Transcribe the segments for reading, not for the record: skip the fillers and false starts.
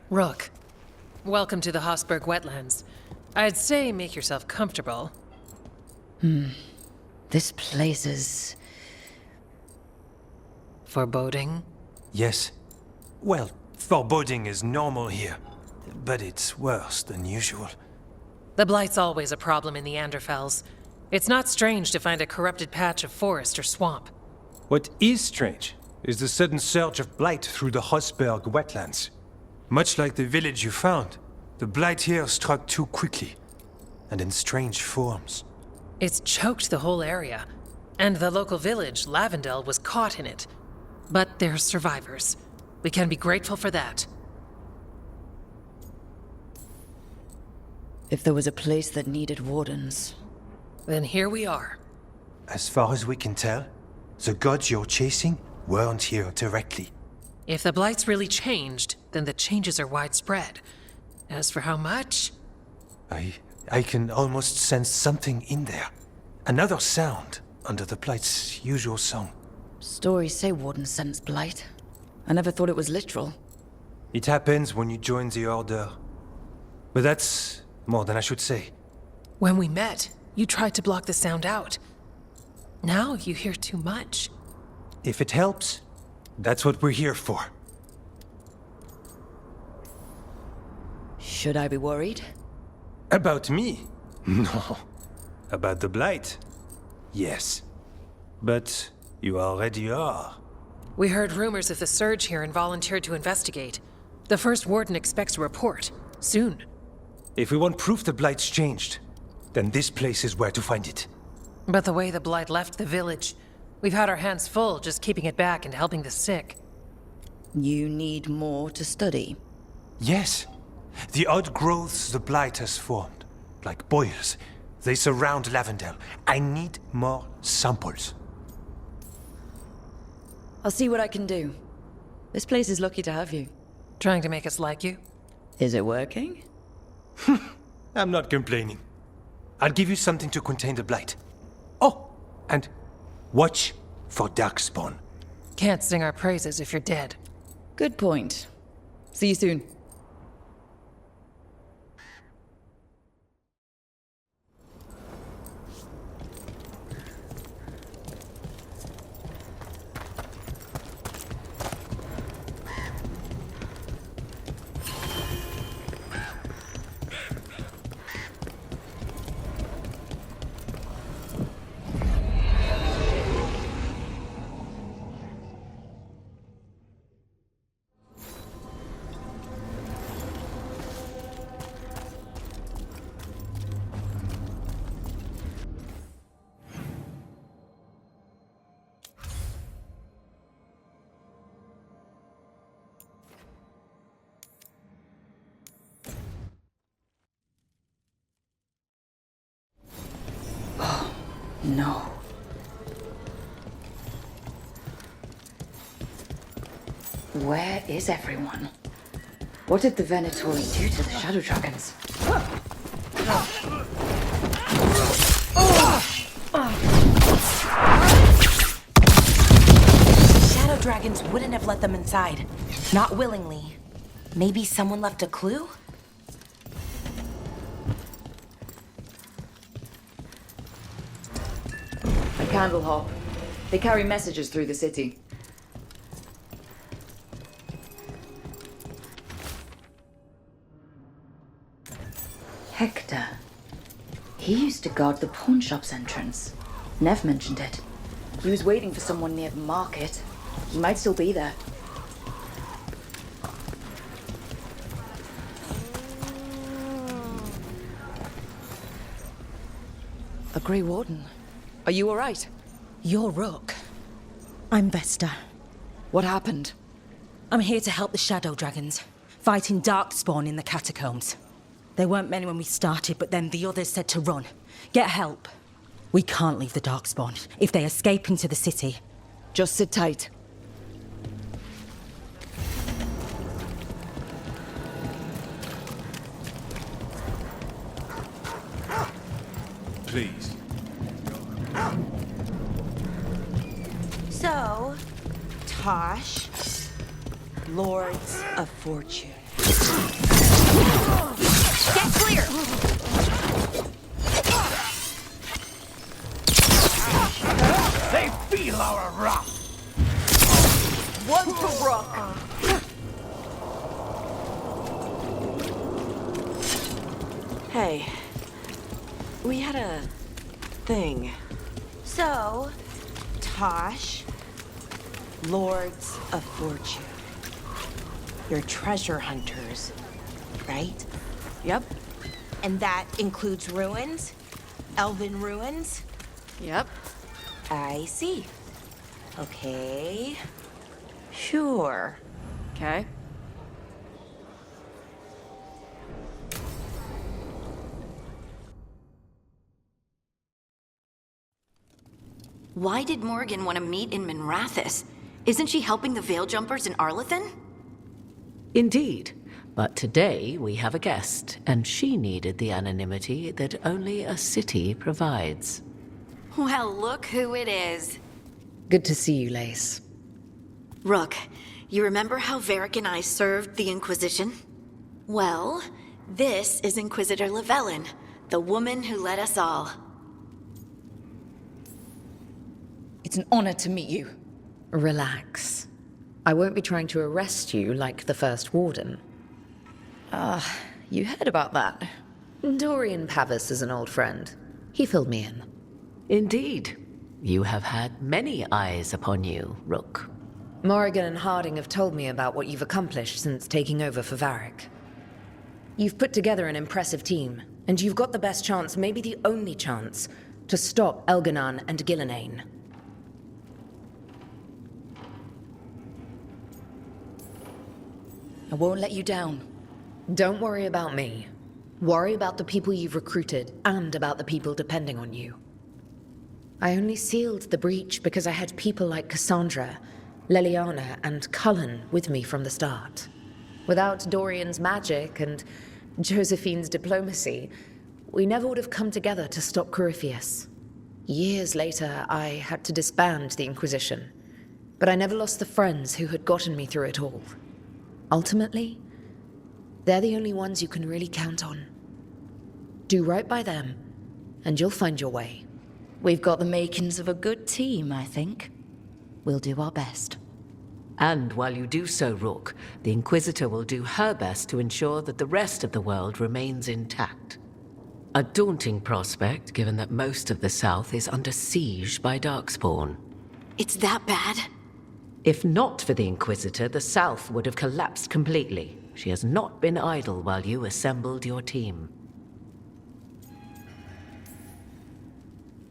Rook, welcome to the Hosberg wetlands. I'd say make yourself comfortable. This place is... Foreboding? Yes. Well, foreboding is normal here, but it's worse than usual. The Blight's always a problem in the Anderfels. It's not strange to find a corrupted patch of forest or swamp. What is strange is the sudden surge of blight through the Hosberg wetlands. Much like the village you found, the blight here struck too quickly, and in strange forms. It's choked the whole area, and the local village, Lavendel, was caught in it. But they're survivors. We can be grateful for that. If there was a place that needed wardens... Then here we are. As far as we can tell, the gods you're chasing weren't here directly. If the Blight's really changed, then the changes are widespread. As for how much... I can almost sense something in there. Another sound under the blight's usual song. Stories say wardens sense blight. I never thought it was literal. It happens when you join the Order. But that's more than I should say. When we met, you tried to block the sound out. Now you hear too much. If it helps, that's what we're here for. Should I be worried? About me? No. About the blight? Yes. But you already are. We heard rumors of the surge here and volunteered to investigate. The first warden expects a report. Soon. If we want proof the blight's changed, then this place is where to find it. But the way the blight left the village, we've had our hands full just keeping it back and helping the sick. You need more to study. Yes. The odd growths the blight has formed, like boils, they surround Lavendel. I need more samples. I'll see what I can do. This place is lucky to have you. Trying to make us like you? Is it working? I'm not complaining. I'll give you something to contain the blight. Oh, and watch for darkspawn. Can't sing our praises if you're dead. Good point. See you soon. No. Where is everyone? What did the Venatori do to the Shadow Dragons? Shadow Dragons wouldn't have let them inside. Not willingly. Maybe someone left a clue? A candle hop. They carry messages through the city. Hector. He used to guard the pawn shop's entrance. Nev mentioned it. He was waiting for someone near the market. He might still be there. A Grey Warden. Are you all right? You're Rook. I'm Vesta. What happened? I'm here to help the Shadow Dragons, fighting Darkspawn in the catacombs. There weren't many when we started, but then the others said to run. Get help. We can't leave the Darkspawn. If they escape into the city... Just sit tight. Please. So, Tosh, Lords of Fortune. Get clear! They feel our wrath! One to rock! Hey, we had a thing. So, Tosh, Lords of Fortune. You're treasure hunters, right? yep. And that includes ruins? Elven ruins? Yep. I see. Okay. Sure. Okay. Why did Morgan want to meet in Minrathous? Isn't she helping the Veil Jumpers in Arlathan? Indeed. But today we have a guest, and she needed the anonymity that only a city provides. Well, look who it is. Good to see you, Lace. Rook, you remember how Varric and I served the Inquisition? Well, this is Inquisitor Llewellyn, the woman who led us all. It's an honor to meet you. Relax. I won't be trying to arrest you like the first warden. You heard about that? Dorian Pavis is an old friend. He filled me in. Indeed. You have had many eyes upon you, Rook. Morrigan and Harding have told me about what you've accomplished since taking over for Varric. You've put together an impressive team, and you've got the best chance, maybe the only chance, to stop Elganon and Gillenane. I won't let you down. Don't worry about me. Worry about the people you've recruited, and about the people depending on you. I only sealed the breach because I had people like Cassandra, Leliana, and Cullen with me from the start. Without Dorian's magic and Josephine's diplomacy, we never would have come together to stop Corypheus. Years later, I had to disband the Inquisition, but I never lost the friends who had gotten me through it all. Ultimately, they're the only ones you can really count on. Do right by them, and you'll find your way. We've got the makings of a good team, I think. We'll do our best. And while you do so, Rook, the Inquisitor will do her best to ensure that the rest of the world remains intact. A daunting prospect, given that most of the South is under siege by Darkspawn. It's that bad? If not for the Inquisitor, the South would have collapsed completely. She has not been idle while you assembled your team.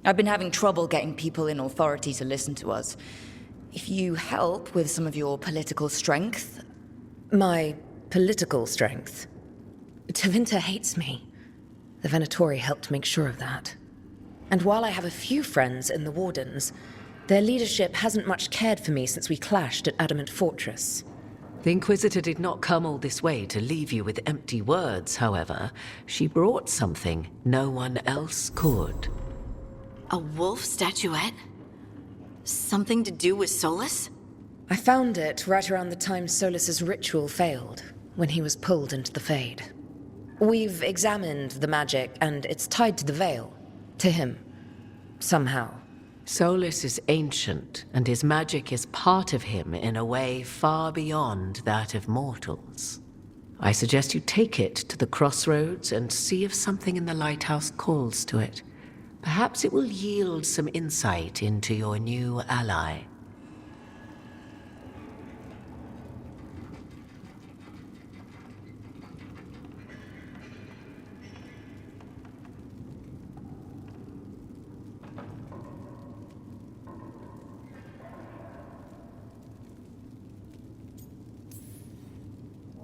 I've been having trouble getting people in authority to listen to us. If you help with some of your political strength... My political strength? Tevinter hates me. The Venatori helped make sure of that. And while I have a few friends in the Wardens, their leadership hasn't much cared for me since we clashed at Adamant Fortress. The Inquisitor did not come all this way to leave you with empty words, however. She brought something no one else could. A wolf statuette? Something to do with Solus? I found it right around the time Solus's ritual failed, when he was pulled into the Fade. We've examined the magic, and it's tied to the Veil. To him. Somehow. Solus is ancient, and his magic is part of him in a way far beyond that of mortals. I suggest you take it to the crossroads and see if something in the lighthouse calls to it. Perhaps it will yield some insight into your new ally.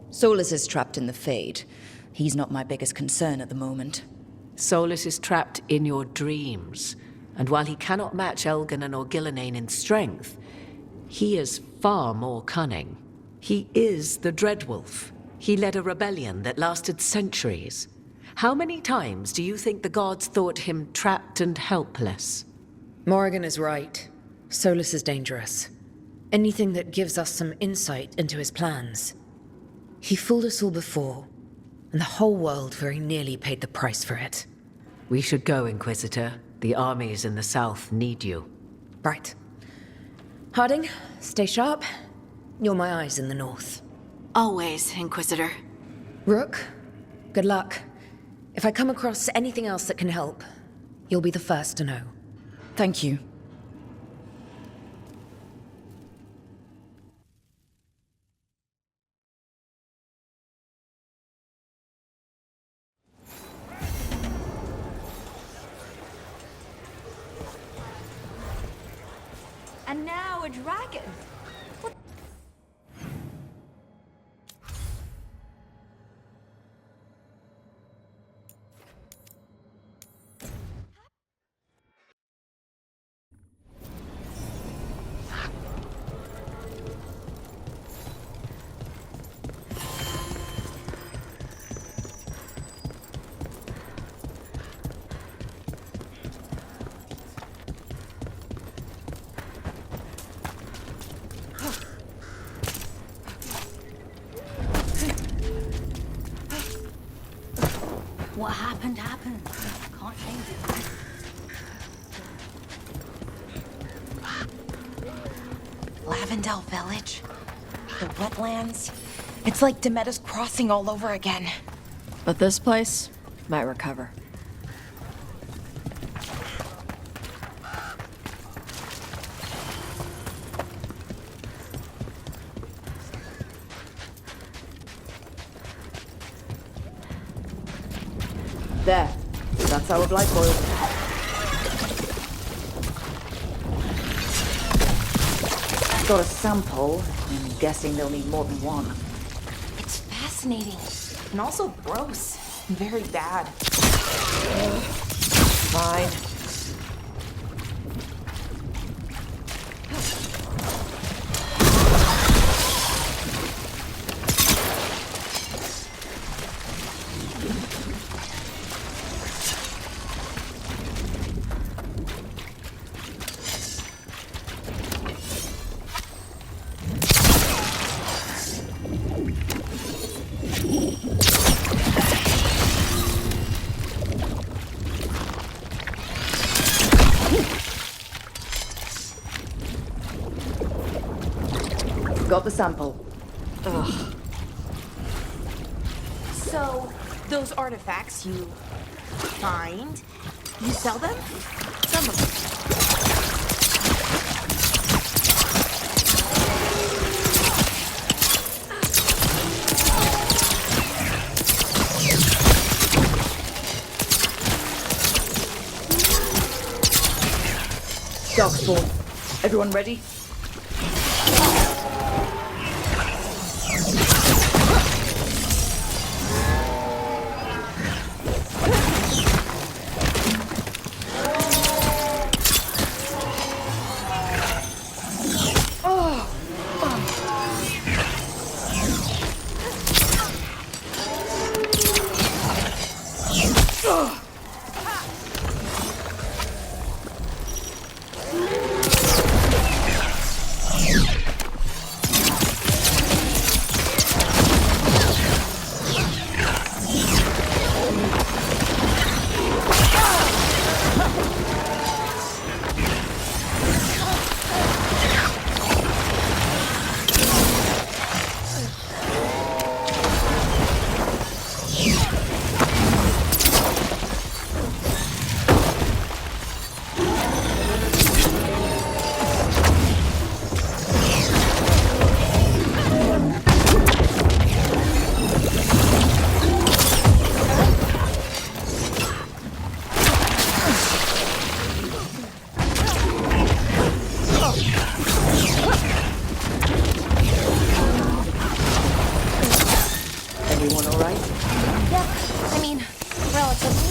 Solus is trapped in the Fade. He's not my biggest concern at the moment. Solus is trapped in your dreams, and while he cannot match Elganon or Gillenane in strength, he is far more cunning. He is the Dreadwolf. He led a rebellion that lasted centuries. How many times do you think the gods thought him trapped and helpless? Morrigan is right. Solus is dangerous. Anything that gives us some insight into his plans. He fooled us all before, and the whole world very nearly paid the price for it. We should go, Inquisitor. The armies in the south need you. Right. Harding, stay sharp. You're my eyes in the north. Always, Inquisitor. Rook, good luck. If I come across anything else that can help, you'll be the first to know. Thank you. And now a dragon. What happened, happened. Can't change it. Lavendel Village. The wetlands. It's like Demeter's Crossing all over again. But this place might recover. There. That's our blight boil. Got a sample. I'm guessing they'll need more than one. It's fascinating. And also gross. Very bad. Fine. Got the sample. Ugh. So, those artifacts you find, you sell them? Some of them. Darkspawn. Everyone ready? Everyone all right? Yeah, I mean, relatively.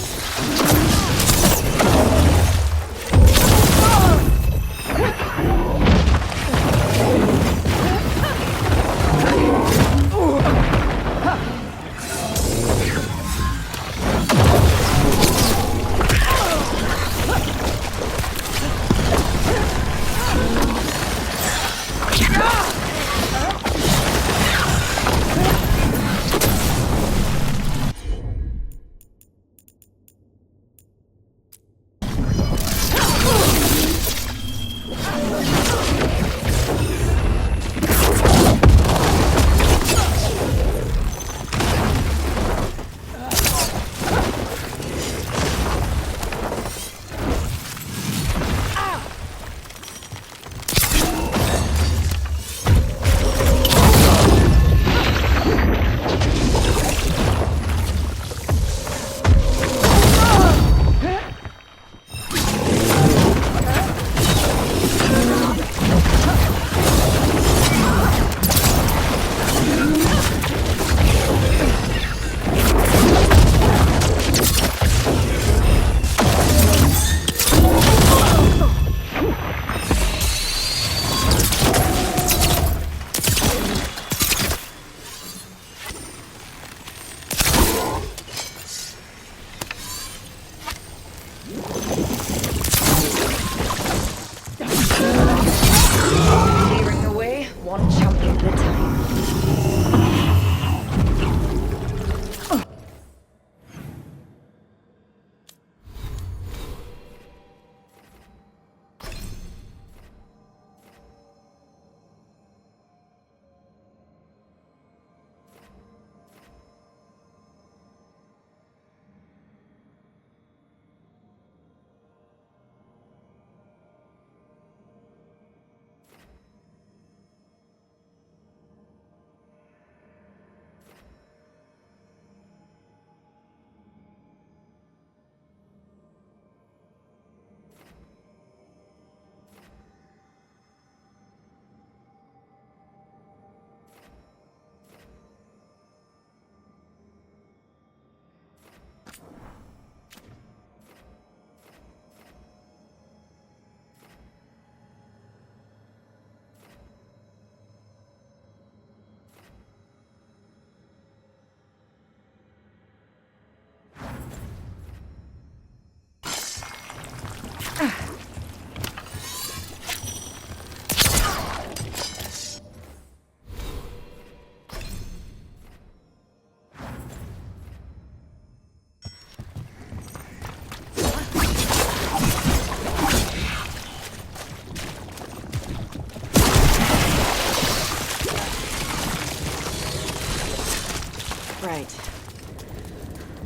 Right.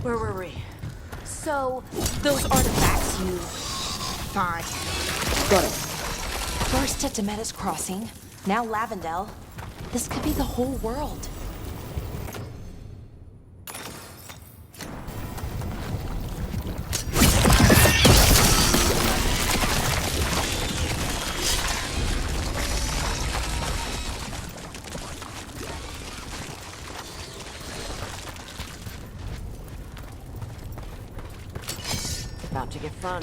Where were we? So, those artifacts you find. Got it. First at Demetta's Crossing, now Lavendel. This could be the whole world. About to get fun.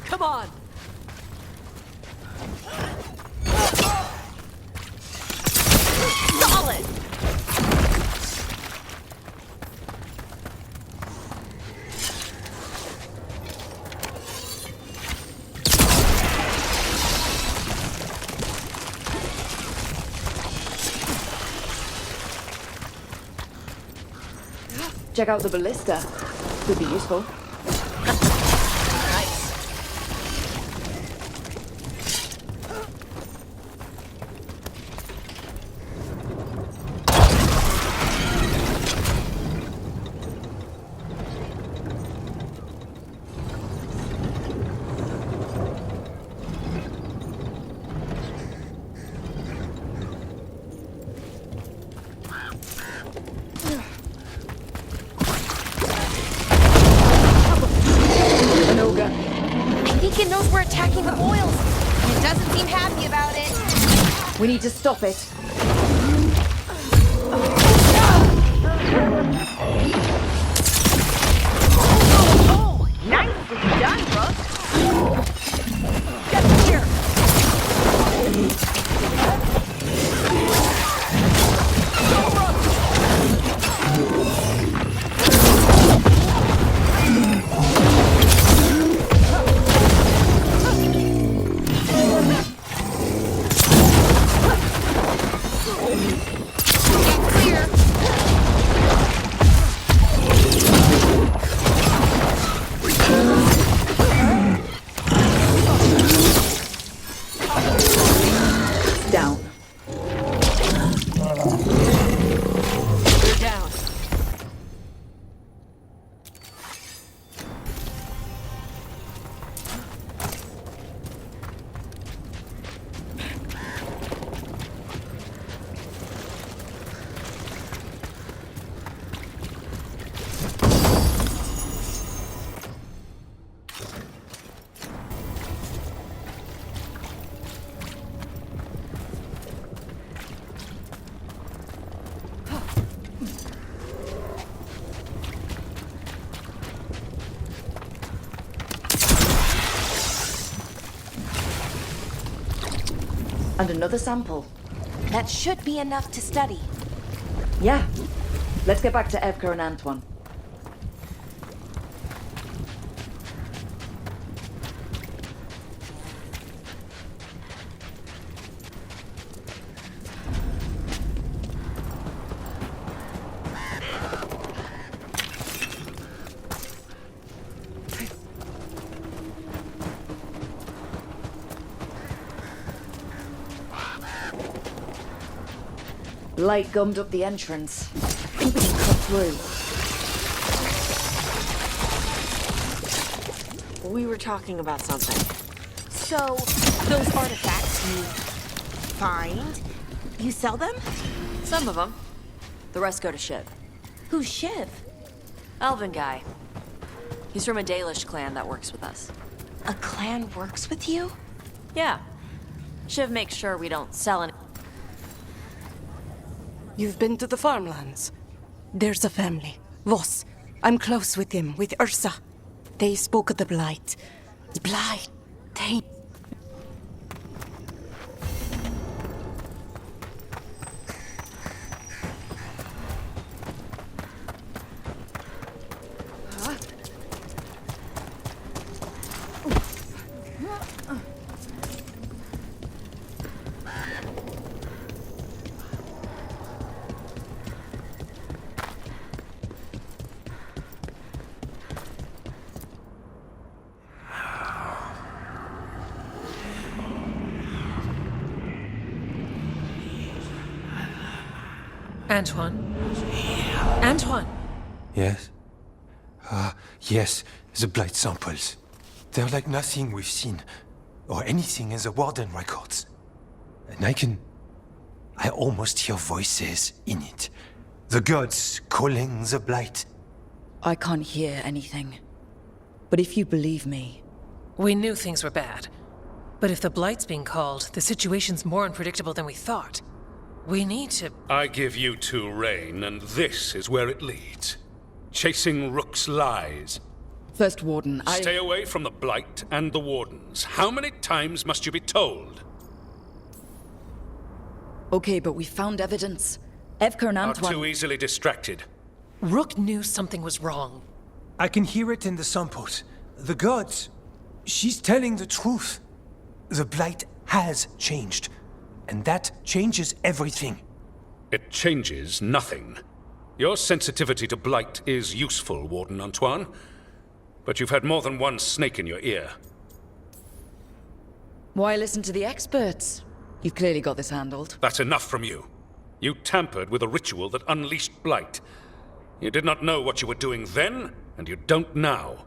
Come on! Solid! Check out the ballista. Could be useful. I think it knows we're attacking the boils, and it doesn't seem happy about it. We need to stop it. Oh, nicely done, Rook. Get here. Down. They're down. And another sample. That should be enough to study. Yeah. Let's get back to Evka and Antoine. Light gummed up the entrance. Think we can cut through. We were talking about something. So, those artifacts you find, you sell them? Some of them. The rest go to Shiv. Who's Shiv? Elven guy. He's from a Dalish clan that works with us. A clan works with you? Yeah. Shiv makes sure we don't sell any. You've been to the farmlands. There's a family. Voss. I'm close with him, with Ursa. They spoke of the Blight. Blight. They... Antoine? Antoine! Yes? Yes, the blight samples. They're like nothing we've seen, or anything in the Warden records. And I almost hear voices in it. The gods calling the blight. I can't hear anything. But if you believe me... We knew things were bad. But if the Blight's being called, the situation's more unpredictable than we thought. We need to... I give you two reign, and this is where it leads. Chasing Rook's lies. First Warden, Stay away from the Blight and the Wardens. How many times must you be told? Okay, but we found evidence. Evka and Antoine... Are too easily distracted. Rook knew something was wrong. I can hear it in the samples. The gods. She's telling the truth. The blight has changed. And that changes everything. It changes nothing. Your sensitivity to blight is useful, Warden Antoine. But you've had more than one snake in your ear. Why listen to the experts? You've clearly got this handled. That's enough from you. You tampered with a ritual that unleashed blight. You did not know what you were doing then, and you don't now.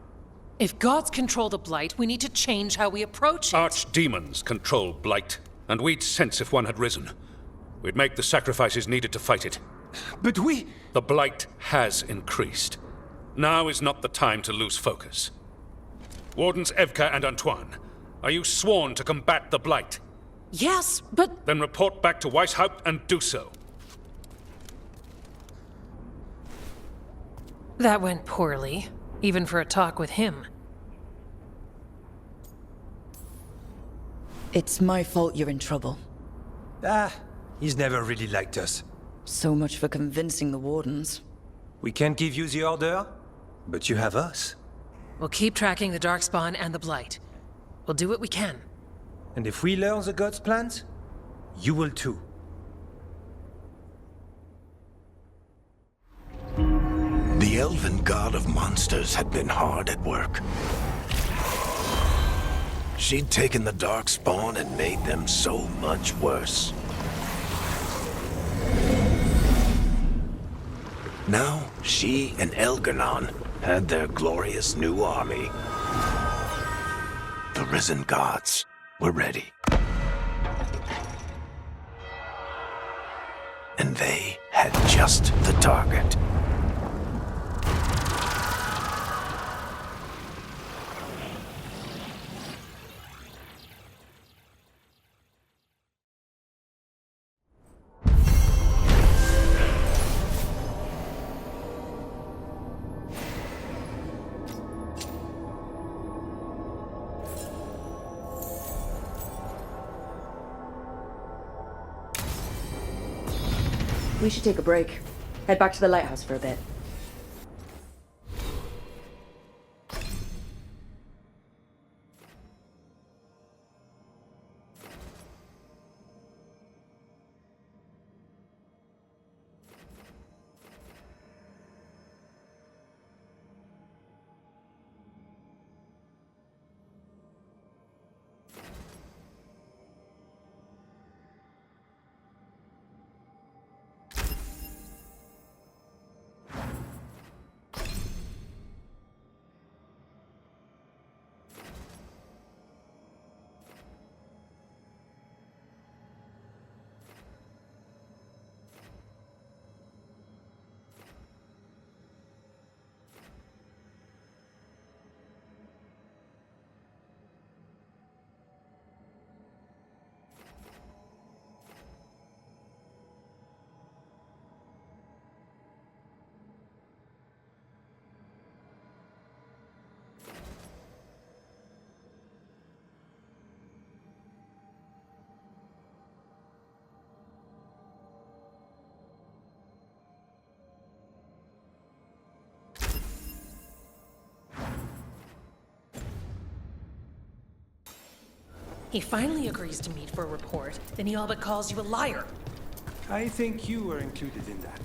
If gods control the Blight, we need to change how we approach it. Archdemons control blight, and we'd sense if one had risen. We'd make the sacrifices needed to fight it. But we... The blight has increased. Now is not the time to lose focus. Wardens Evka and Antoine, are you sworn to combat the blight? Yes, but... Then report back to Weishaupt and do so. That went poorly, even for a talk with him. It's my fault you're in trouble. He's never really liked us. So much for convincing the Wardens. We can't give you the order, but you have us. We'll keep tracking the Darkspawn and the Blight. We'll do what we can. And if we learn the gods' plans, you will too. The elven god of monsters had been hard at work. She'd taken the Darkspawn and made them so much worse. Now, she and Elgar'nan had their glorious new army. The risen gods were ready. And they had just the target. We should take a break. Head back to the lighthouse for a bit. He finally agrees to meet for a report, then he all but calls you a liar. I think you were included in that.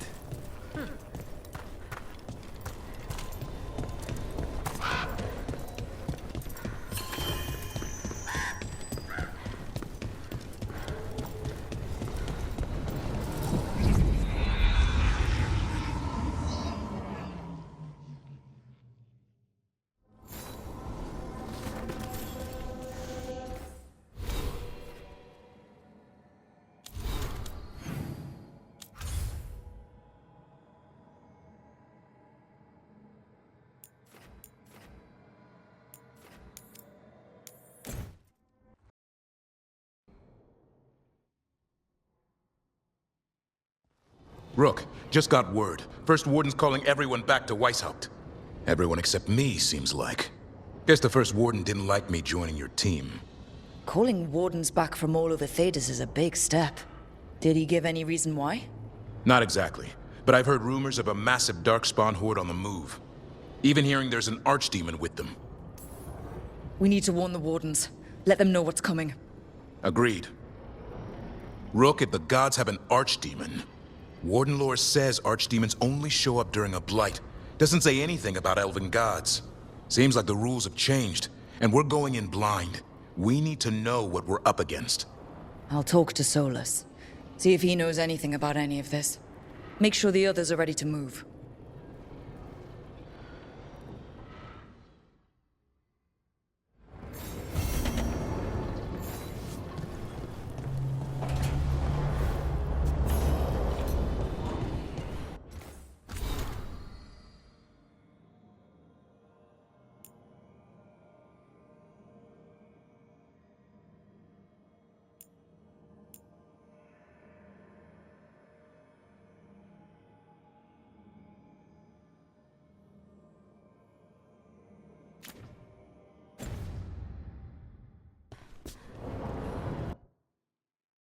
Rook, just got word. First Warden's calling everyone back to Weishaupt. Everyone except me, seems like. Guess the First Warden didn't like me joining your team. Calling Wardens back from all over Thedas is a big step. Did he give any reason why? Not exactly, but I've heard rumors of a massive Darkspawn horde on the move. Even hearing there's an Archdemon with them. We need to warn the Wardens. Let them know what's coming. Agreed. Rook, if the gods have an Archdemon, Warden lore says Archdemons only show up during a blight. Doesn't say anything about elven gods. Seems like the rules have changed, and we're going in blind. We need to know what we're up against. I'll talk to Solus. See if he knows anything about any of this. Make sure the others are ready to move.